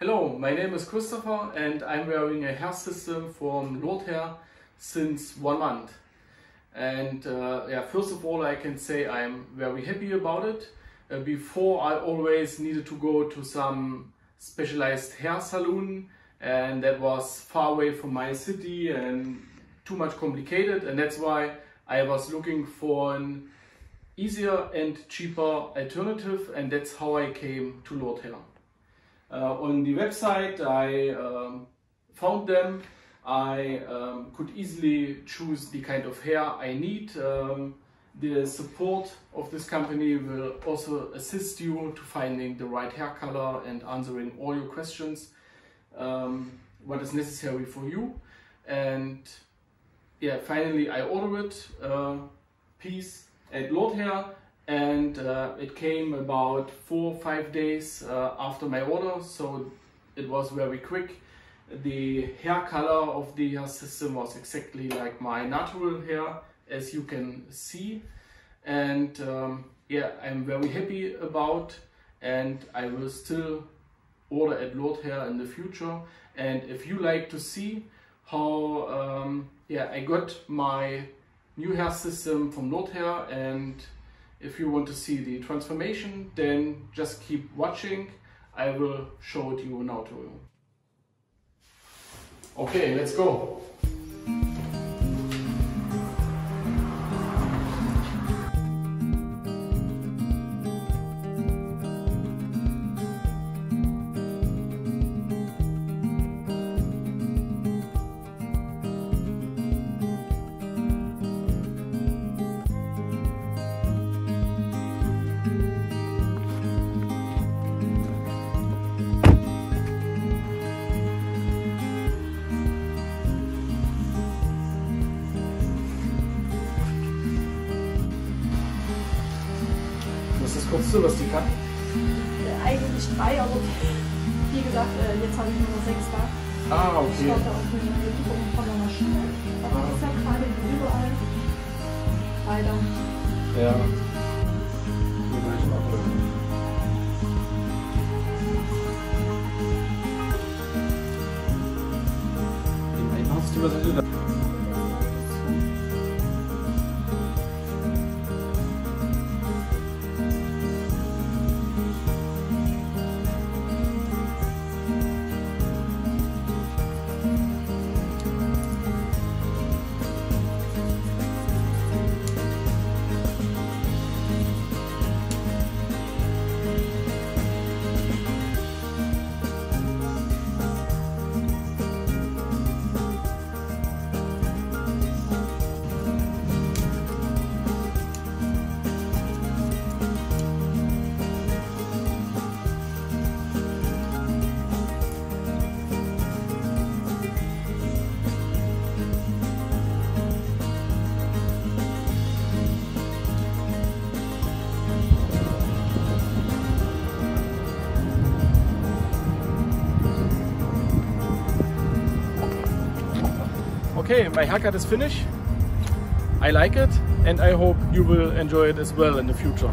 Hello, my name is Christopher and I'm wearing a hair system from Lordhair since 1 month. And first of all I can say I'm very happy about it. Before I always needed to go to some specialized hair salon, and that was far away from my city and too much complicated, and that's why I was looking for an easier and cheaper alternative, and that's how I came to Lordhair. On the website I found them. I could easily choose the kind of hair I need. The support of this company will also assist you to finding the right hair color and answering all your questions, what is necessary for you. And yeah, finally I ordered piece at Lordhair, and it came about 4 or 5 days after my order, so it was very quick. The hair color of the hair system was exactly like my natural hair, as you can see, and yeah, I'm very happy about, and I will still order at Lordhair in the future. And if you like to see how I got my new hair system from Lordhair, and if you want to see the transformation, then just keep watching. I will show it you now to you. Okay, let's go. Kurz zu, was die kann? Eigentlich 3, aber wie gesagt, jetzt habe ich nur 6 da. Ah, okay. Ich warte auf eine Lieferung von der Maschine. Aber das ist ja gerade überall weiter. Ja. Hast du was da? Okay, my haircut is finished. I like it and I hope you will enjoy it as well in the future.